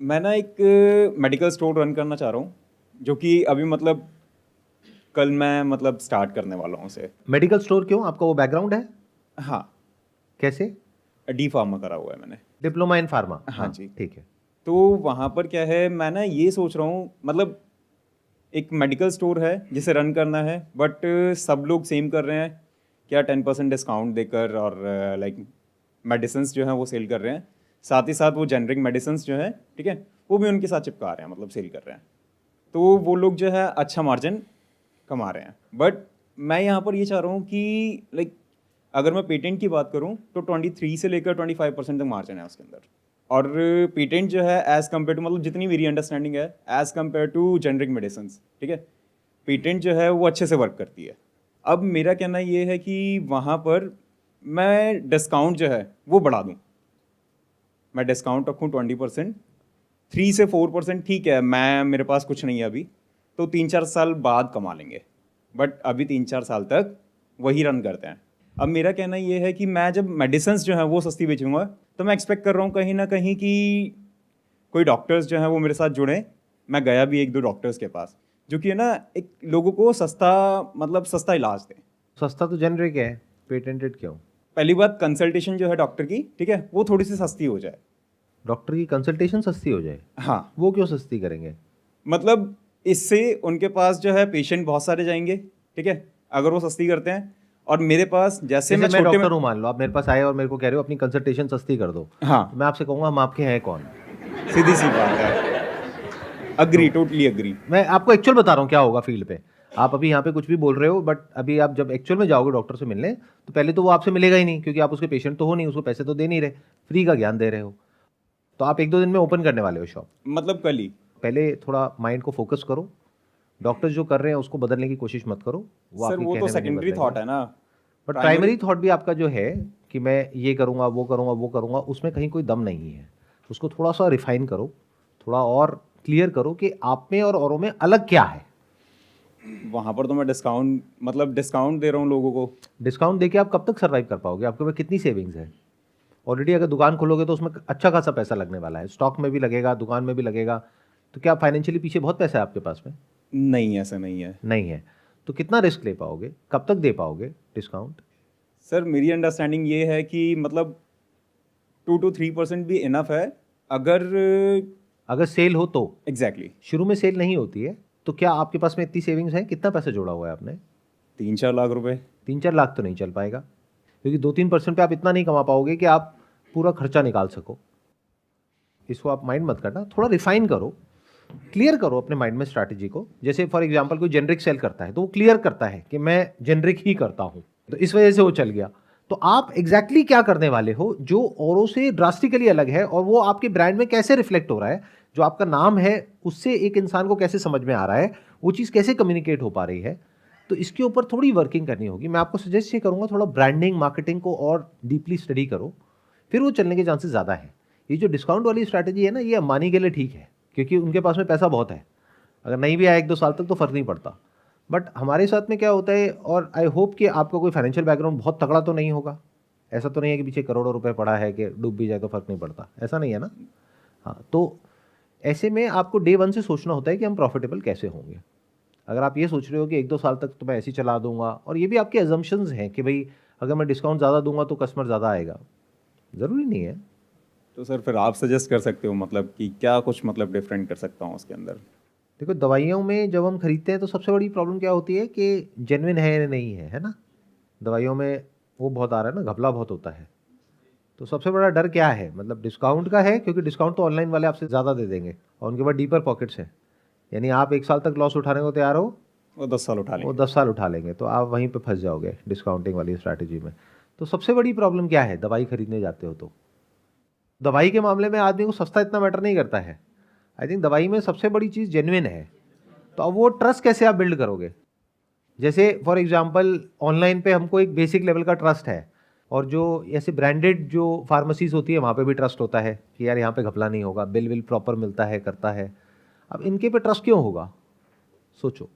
मैं ना एक मेडिकल स्टोर रन करना चाह रहा हूँ, जो कि अभी मतलब कल मैं मतलब स्टार्ट करने वाला हूँ उसे। मेडिकल स्टोर क्यों? आपका वो बैकग्राउंड है? हाँ, कैसे? डी फार्मा करा हुआ है मैंने। Diploma in pharma? हाँ जी। ठीक है। तो वहाँ पर क्या है, मैं ना ये सोच रहा हूँ, मतलब एक मेडिकल स्टोर है जिसे रन करना है, बट सब लोग सेम कर रहे हैं। क्या 10% डिस्काउंट देकर और लाइक मेडिसिन्स जो हैं वो सेल कर रहे हैं। साथ ही साथ वो जेनरिक मेडिसिन्स जो है, ठीक है, वो भी उनके साथ चिपका रहे हैं, मतलब सेल कर रहे हैं। तो वो लोग जो है अच्छा मार्जिन कमा रहे हैं। बट मैं यहाँ पर ये चाह रहा हूँ कि लाइक अगर मैं पेटेंट की बात करूँ तो 23 से लेकर 25% तक मार्जिन है उसके अंदर। और पेटेंट जो है एज़ कम्पेयर टू, मतलब जितनी मेरी अंडरस्टैंडिंग है, as compare too generic medicine, ठीक है, पेटेंट जो है वो अच्छे से वर्क करती है। अब मेरा कहना ये है कि वहाँ पर मैं डिस्काउंट जो है वो बढ़ा दूँ। मैं डिस्काउंट रखूँ 20%, 3 से 4%, ठीक है। मैं मेरे पास कुछ नहीं है अभी, तो 3-4 साल बाद कमा लेंगे, बट अभी 3-4 साल तक वही रन करते हैं। अब मेरा कहना ये है कि मैं जब मेडिसिन जो है वो सस्ती बेचूंगा, तो मैं एक्सपेक्ट कर रहा हूँ कहीं ना कहीं कि कोई डॉक्टर्स जो हैं वो मेरे साथ जुड़ें। मैं गया भी 1-2 डॉक्टर्स के पास, जो कि है ना एक लोगों को सस्ता, मतलब सस्ता इलाज दें। सस्ता तो जेनरिक है, पेटेंटेड क्यों? पहली बात, कंसल्टेशन जो है डॉक्टर की, ठीक है, वो थोड़ी सी सस्ती हो जाए। डॉक्टर की कंसल्टेशन सस्ती हो जाए? हाँ, वो क्यों सस्ती करेंगे? मतलब इससे उनके पास जो है पेशेंट बहुत सारे जाएंगे, ठीक है, अगर वो सस्ती करते हैं। और मेरे पास जैसे जैसे मैं मैं छोटे में, डॉक्टर हूँ, मान लो आप मेरे पास आए और मेरे को कह रहे हो अपनी कंसल्टेशन सस्ती कर दो, हाँ, तो मैं आपसे कहूँगा हम आपके हैं कौन? सीधी सी बात है। Agree, totally agree. मैं आपको एक्चुअल बता रहा हूँ क्या होगा फील्ड पे। आप अभी यहाँ पे कुछ भी बोल रहे हो, बट अभी आप जब एक्चुअल में जाओगे डॉक्टर से मिलने, तो पहले तो वो आपसे मिलेगा ही नहीं, क्योंकि आप उसके पेशेंट तो हो नहीं, उसको पैसे तो दे नहीं रहे, फ्री का ज्ञान दे रहे हो। तो आप 1-2 दिन में ओपन करने वाले हो शॉप। मतलब कल ही। पहले थोड़ा माइंड को फोकस करो। डॉक्टर्स जो कर रहे हैं उसको बदलने की कोशिश मत करो, वो सर आपके वो तो कहने में नहीं सेकेंडरी बदलेंगे। थॉट है ना। But primary. प्राइमरी थॉट भी आपका जो है कि मैं ये करूँगा वो करूँगा वो करूँगा, उसमें कहीं कोई दम नहीं है। उसको थोड़ा सा रिफाइन करो, थोड़ा और क्लियर करो कि आप में और औरों में अलग क्या है। वहाँ पर तो मैं डिस्काउंट, मतलब डिस्काउंट दे रहा हूँ लोगों को। डिस्काउंट देके आप कब तक सर्वाइव कर पाओगे? आपके पास कितनी सेविंग्स है? ऑलरेडी अगर दुकान खोलोगे तो उसमें अच्छा खासा पैसा लगने वाला है, स्टॉक में भी लगेगा, दुकान में भी लगेगा। तो क्या फाइनेंशियली पीछे बहुत पैसा है आपके पास में? नहीं, ऐसा नहीं है। नहीं है। तो कितना रिस्क ले पाओगे, कब तक दे पाओगे डिस्काउंट? सर मेरी अंडरस्टैंडिंग ये है कि मतलब 2 to 3% भी इनफ है, अगर अगर सेल हो तो। एग्जैक्टली exactly, शुरू में सेल नहीं होती है तो क्या आपके पास में इतनी सेविंग्स है? कितना पैसा जोड़ा हुआ है आपने? 3-4 लाख रुपए। 3-4 लाख तो नहीं चल पाएगा, क्योंकि 2-3% पे आप इतना नहीं कमा पाओगे कि आप पूरा खर्चा निकाल सको। इसको आप माइंड मत करना, थोड़ा रिफाइन करो, क्लियर करो अपने माइंड में स्ट्रैटेजी को। जैसे फॉर एग्जांपल कोई जेनरिक सेल करता है तो वो क्लियर करता है कि मैं जेनरिक ही करता हूं, तो इस वजह से वो चल गया। तो आप एग्जैक्टली क्या करने वाले हो जो औरों से ड्रास्टिकली अलग है, और वो आपके ब्रांड में कैसे रिफ्लेक्ट हो रहा है, जो आपका नाम है उससे एक इंसान को कैसे समझ में आ रहा है, वो चीज़ कैसे कम्युनिकेट हो पा रही है। तो इसके ऊपर थोड़ी वर्किंग करनी होगी। मैं आपको सजेस्ट ये करूंगा, थोड़ा ब्रांडिंग मार्केटिंग को और डीपली स्टडी करो, फिर वो चलने के चांसेस ज़्यादा है। ये जो डिस्काउंट वाली स्ट्रैटेजी है ना, ये अंबानी के लिए ठीक है, क्योंकि उनके पास में पैसा बहुत है। अगर नहीं भी आया 1-2 साल तक तो फ़र्क नहीं पड़ता। बट हमारे साथ में क्या होता है, और आई होप कि आपका कोई फाइनेंशियल बैकग्राउंड बहुत तगड़ा तो नहीं होगा। ऐसा तो नहीं है कि पीछे करोड़ों रुपए पड़ा है कि डूब भी जाए तो फ़र्क नहीं पड़ता, ऐसा नहीं है ना। हाँ, तो ऐसे में आपको डे 1 से सोचना होता है कि हम प्रॉफिटेबल कैसे होंगे। अगर आप ये सोच रहे हो कि 1-2 साल तक तो मैं ऐसे ही चला दूंगा, और ये भी आपके अजम्पशंस हैं कि भाई अगर मैं डिस्काउंट ज़्यादा दूंगा तो कस्टमर ज़्यादा आएगा, ज़रूरी नहीं है। तो सर फिर आप सजेस्ट कर सकते हो, मतलब कि क्या कुछ मतलब डिफरेंट कर सकता हूँ उसके अंदर। देखो, दवाइयों में जब हम खरीदते हैं तो सबसे बड़ी प्रॉब्लम क्या होती है कि जेन्युइन है या नहीं है, है ना। दवाइयों में वो बहुत आ रहा है ना, घपला बहुत होता है। तो सबसे बड़ा डर क्या है, मतलब डिस्काउंट का है, क्योंकि डिस्काउंट तो ऑनलाइन वाले आपसे ज़्यादा दे देंगे और उनके पास डीपर पॉकेट्स हैं। यानी आप 1 साल तक लॉस उठाने को तैयार हो, वो 10 साल उठा वो लेंगे। 10 साल उठा लेंगे, तो आप वहीं पे फंस जाओगे डिस्काउंटिंग वाली स्ट्रैटेजी में। तो सबसे बड़ी प्रॉब्लम क्या है, दवाई खरीदने जाते हो तो दवाई के मामले में आदमी को सस्ता इतना मैटर नहीं करता है। आई थिंक दवाई में सबसे बड़ी चीज़ जेन्युइन है। तो अब वो ट्रस्ट कैसे आप बिल्ड करोगे? जैसे फॉर एग्जांपल ऑनलाइन पे हमको एक बेसिक लेवल का ट्रस्ट है, और जो ऐसे ब्रांडेड जो फार्मेसीज होती है वहाँ पे भी ट्रस्ट होता है कि यार यहाँ पे घपला नहीं होगा, बिल विल प्रॉपर मिलता है, करता है। अब इनके पे ट्रस्ट क्यों होगा, सोचो।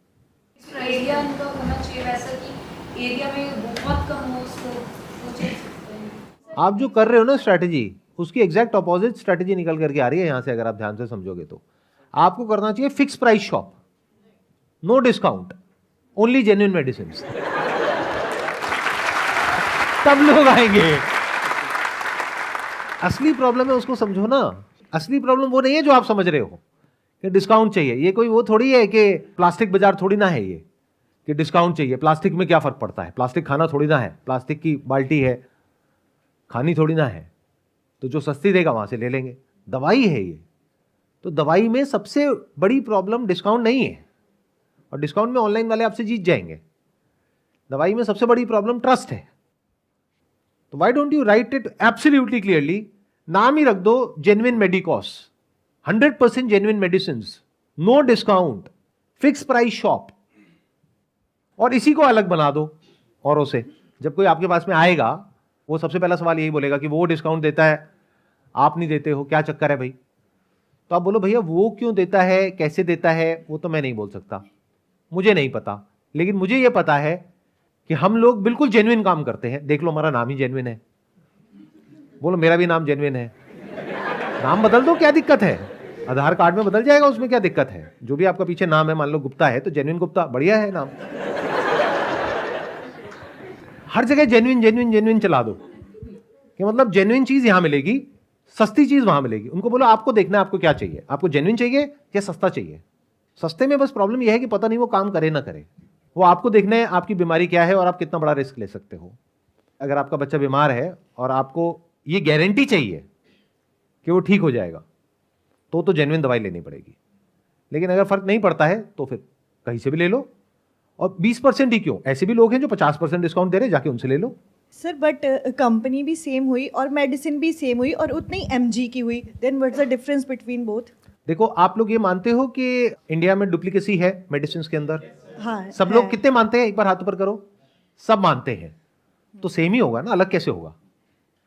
एरिया इनका होना चाहिए वैसा कि एरिया में बहुत कम हो उसको वो चीज़। आप जो कर रहे हो ना स्ट्रैटेजी, उसकी एग्जैक्ट अपोजिट स्ट्रेटेजी निकल करके आ रही है यहां से, अगर आप ध्यान से समझोगे तो। आपको करना चाहिए fix price shop, no discount, only genuine medicine, तब लोग आएंगे। असली प्रॉब्लम है उसको समझो ना। असली प्रॉब्लम वो नहीं है जो आप समझ रहे हो कि डिस्काउंट चाहिए। ये कोई वो थोड़ी है कि प्लास्टिक बाजार थोड़ी ना है ये कि डिस्काउंट चाहिए। प्लास्टिक में क्या फर्क पड़ता है? प्लास्टिक खाना थोड़ी ना है, प्लास्टिक की बाल्टी है, खानी थोड़ी ना है। तो जो सस्ती देगा वहां से ले लेंगे। दवाई है ये, तो दवाई में सबसे बड़ी प्रॉब्लम डिस्काउंट नहीं है, और डिस्काउंट में ऑनलाइन वाले आपसे जीत जाएंगे। दवाई में सबसे बड़ी प्रॉब्लम ट्रस्ट है। तो why don't you write it absolutely clearly? नाम ही रख दो genuine medicos, 100% genuine medicine, no discount, fix price shop, और इसी को अलग बना दो औरों से। जब कोई आपके पास में आएगा वो सबसे पहला सवाल यही बोलेगा कि वो डिस्काउंट देता है, आप नहीं देते हो, क्या चक्कर है भाई? तो आप बोलो भैया वो क्यों देता है, कैसे देता है, वो तो मैं नहीं बोल सकता, मुझे नहीं पता, लेकिन मुझे ये पता है कि हम लोग बिल्कुल जेन्युइन काम करते हैं। देख लो हमारा नाम ही जेन्युइन है। बोलो मेरा भी नाम जेन्युइन है। नाम बदल दो, क्या दिक्कत है? आधार कार्ड में बदल जाएगा, उसमें क्या दिक्कत है? जो भी आपका पीछे नाम है, मान लो गुप्ता है तो जेन्युइन गुप्ता, बढ़िया है नाम। हर जगह जेन्युइन जेन्युइन जेन्युइन चला दो कि मतलब जेन्युइन चीज यहां मिलेगी, सस्ती चीज वहां मिलेगी। उनको बोलो आपको देखना है आपको क्या चाहिए, आपको जेन्युइन चाहिए या सस्ता चाहिए? सस्ते में बस प्रॉब्लम यह है कि पता नहीं वो काम करे ना करे। वो आपको देखना है आपकी बीमारी क्या है और आप कितना बड़ा रिस्क ले सकते हो। अगर आपका बच्चा बीमार है और आपको ये गारंटी चाहिए कि वो ठीक हो जाएगा, तो जेन्युइन दवाई लेनी पड़ेगी। लेकिन अगर फर्क नहीं पड़ता है तो फिर कहीं से भी ले लो। और 20% ही क्यों, ऐसे भी लोग हैं जो 50% डिस्काउंट दे रहे हैं, जाके उनसे ले लो। सर बट कंपनी भी सेम हुई और मेडिसिन भी सेम हुई और उतनी mg की हुई, then what's the difference between both? देखो आप लोग ये मानते हो कि इंडिया में डुप्लीकेसी है मेडिसिन के अंदर? हाँ, सब लोग कितने मानते हैं, एक बार हाथ ऊपर करो। सब मानते हैं, तो सेम ही होगा ना, अलग कैसे होगा?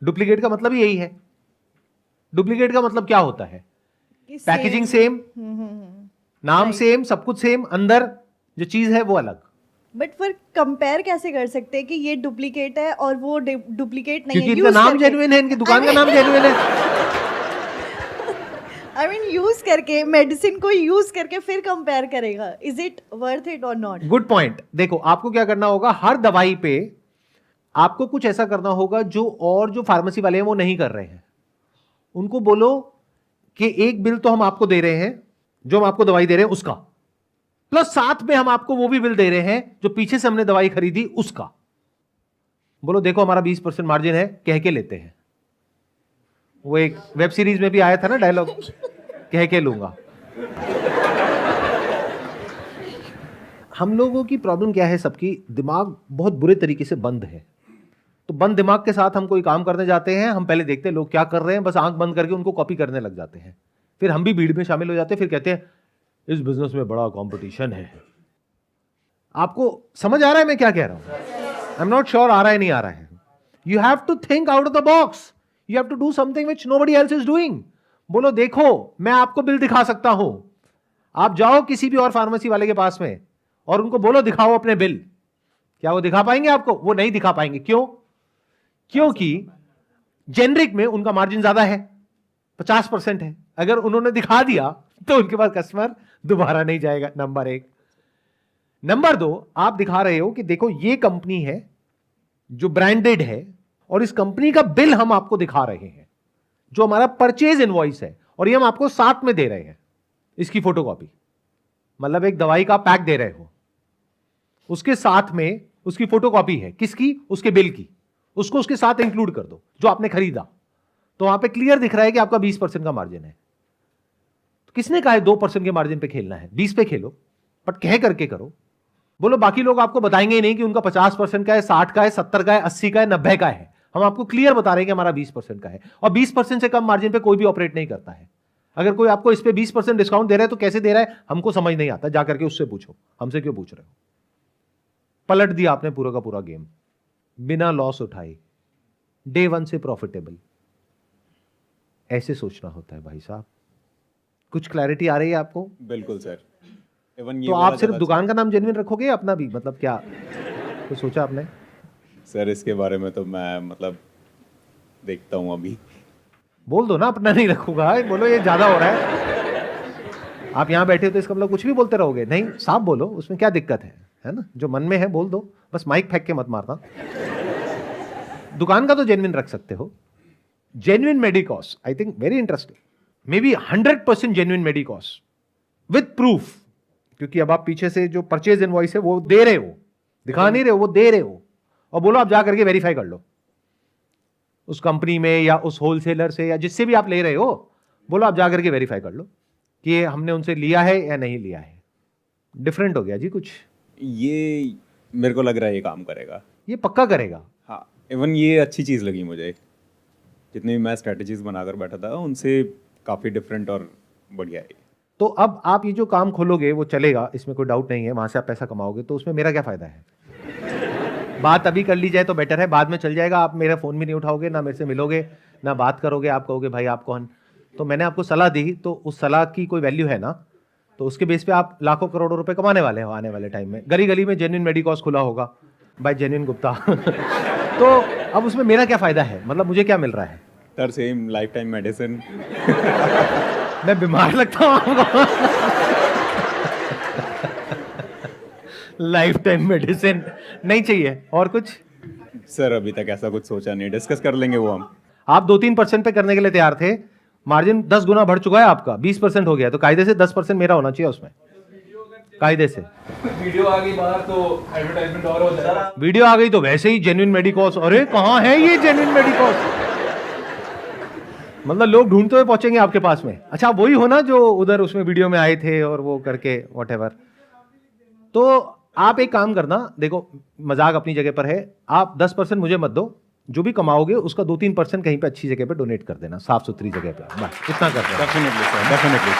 डुप्लीकेट का मतलब ही यही है। डुप्लीकेट का मतलब क्या होता है? पैकेजिंग सेम, नाम सेम, सब कुछ सेम, अंदर जो चीज है वो अलग। बट फिर कंपेयर कैसे कर सकते हैं कि ये डुप्लीकेट है और वो डुप्लीकेट नहीं है? क्योंकि इनका नाम जेन्युइन है, इनकी दुकान का नाम जेन्युइन है। आई मीन यूज करके, मेडिसिन को यूज करके फिर कंपेयर करेगा, इज इट वर्थ इट और नॉट? Good point. देखो आपको क्या करना होगा, हर दवाई पे आपको कुछ ऐसा करना होगा जो फार्मेसी वाले हैं वो नहीं कर रहे हैं। उनको बोलो कि एक बिल तो हम आपको दे रहे हैं, जो हम आपको दवाई दे रहे हैं उसका, प्लस साथ में हम आपको वो भी बिल दे रहे हैं जो पीछे से हमने दवाई खरीदी उसका। बोलो देखो हमारा 20% मार्जिन है, कह के लेते हैं। वो एक वेब सीरीज में भी आया था ना डायलॉग, कह के लूंगा। हम लोगों की प्रॉब्लम क्या है, सबकी दिमाग बहुत बुरे तरीके से बंद है। तो बंद दिमाग के साथ हम कोई काम करने जाते हैं, हम पहले देखते हैं लोग क्या कर रहे हैं, बस आंख बंद करके उनको कॉपी करने लग जाते हैं। फिर हम भी भीड़ में शामिल हो जाते हैं, फिर कहते हैं इस बिजनेस में बड़ा कंपटीशन है। आपको समझ आ रहा है मैं क्या कह रहा हूं? आई एम नॉट श्योर आ रहा है नहीं आ रहा है। You have to think out of the box, you have to do something which nobody else is doing. बोलो देखो मैं आपको बिल दिखा सकता हूं, आप जाओ किसी भी और फार्मेसी वाले के पास में और उनको बोलो दिखाओ अपने बिल। क्या वो दिखा पाएंगे आपको? वो नहीं दिखा पाएंगे। क्यों? क्योंकि जेनरिक में उनका मार्जिन ज्यादा है, 50% है। अगर उन्होंने दिखा दिया तो उनके पास कस्टमर दोबारा नहीं जाएगा, नंबर 1। नंबर 2, आप दिखा रहे हो कि देखो ये कंपनी है जो ब्रांडेड है और इस कंपनी का बिल हम आपको दिखा रहे हैं, जो हमारा परचेज इनवॉइस है, और ये हम आपको साथ में दे रहे हैं इसकी फोटोकॉपी। मतलब एक दवाई का पैक दे रहे हो, उसके साथ में उसकी फोटोकॉपी है, किसकी? उसके बिल की। उसको उसके साथ इंक्लूड कर दो जो आपने खरीदा, तो वहां पे क्लियर दिख रहा है कि आपका 20% का मार्जिन है। तो किसने कहा है 2% के मार्जिन पे खेलना है? 20 पे खेलो, बट कह करके करो। बोलो बाकी लोग आपको बताएंगे ही नहीं कि उनका 50% का है, 60 का है, 70 का है, 80 का है, 90 का है। हम आपको क्लियर बता रहे हैं कि हमारा 20% का है, और 20% से कम मार्जिन पे कोई भी ऑपरेट नहीं करता है। अगर कोई आपको इस पे 20% डिस्काउंट दे रहा है तो कैसे दे रहा है हमको समझ नहीं आता, जाकर के उससे पूछो, हमसे क्यों पूछ रहे हो? पलट दिया आपने पूरा का पूरा गेम, बिना लॉस उठाए, डे 1 से प्रॉफिटेबल। ऐसे सोचना होता है भाई साहब। कुछ क्लैरिटी आ रही है आपको? बिल्कुल सर। इवन ये तो आप सिर्फ दुकान का नाम जेन्युइन रखोगे, अपना भी? मतलब क्या तो सोचा आपने? सर इसके बारे में तो मैं मतलब देखता हूँ अभी। बोल दो ना अपना नहीं रखूंगा, बोलो ये ज़्यादा हो रहा है। आप यहाँ बैठे हो तो इसका मतलब कुछ भी बोलते रहोगे, नहीं साफ बोलो, उसमें क्या दिक्कत है ना? जो मन में है बोल दो, बस माइक फेंक के मत मारना। दुकान का तो जेन्युइन रख सकते हो। Genuine medicos, I think very interesting, maybe 100% genuine medicos with proof, क्योंकि अब आप पीछे से जो परचेज इनवॉइस है वो दे रहे हो, दिखा नहीं रहे हो, वो दे रहे हो, और बोलो आप जा करके वेरीफाई कर लो उस कंपनी में या उस होलसेलर से या जिससे भी आप ले रहे हो, बोलो आप जा करके वेरीफाई कर लो कि ये हमने उनसे लिया है या नहीं लिया है। डिफरेंट हो गया जी कुछ, ये मेरे को लग रहा है ये काम करेगा। ये पक्का करेगा। हाँ, इवन ये अच्छी चीज़ लगी मुझे, जितनी भी मैं स्ट्रेटजीज बनाकर बैठा था उनसे काफ़ी डिफरेंट और बढ़िया है। तो अब आप ये जो काम खोलोगे वो चलेगा, इसमें कोई डाउट नहीं है, वहां से आप पैसा कमाओगे, तो उसमें मेरा क्या फायदा है? बात अभी कर ली जाए तो बेटर है, बाद में चल जाएगा, आप मेरा फ़ोन भी नहीं उठाओगे, ना मेरे से मिलोगे, ना बात करोगे, आप कहोगे भाई आप कौन। तो मैंने आपको सलाह दी, तो उस सलाह की कोई वैल्यू है ना? तो उसके बेस पे आप लाखों करोड़ों रुपए कमाने वाले हो आने वाले टाइम में। गली गली में जेन्युइन मेडिकॉस खुला होगा बाय जेन्युइन गुप्ता। तो अब उसमें मेरा क्या फ़ायदा है, मतलब मुझे क्या मिल रहा है? Sir same life time medicine. मैं बीमार लगता हूँ लाइफ टाइम मेडिसिन नहीं चाहिए और कुछ? सर अभी तक ऐसा कुछ सोचा नहीं, डिस्कस कर लेंगे वो हम। आप 2-3% पे करने के लिए तैयार थे, मार्जिन 10 गुना बढ़ चुका है आपका, 20% हो गया, तो कायदे से 10% मेरा होना चाहिए उसमें, कायदे से। वीडियो आ गई बाहर तो एडवर्टाइजमेंट और हो जाएगा। वीडियो आ गई तो वैसे ही जेन्युइन मेडिकॉस, अरे कहाँ है ये जेन्युइन मेडिकॉस? मतलब लोग ढूंढते हुए पहुंचेंगे आपके पास में। अच्छा वही हो ना जो उधर उसमें वीडियो में आए थे और वो करके व्हाटएवर। तो आप एक काम करना, देखो मजाक अपनी जगह पर है, आप 10% मुझे मत दो, जो भी कमाओगे उसका 2-3% कहीं पे अच्छी जगह पे डोनेट कर देना, साफ सुथरी जगह पे, बस इतना कर देना। Definitely sir, definitely.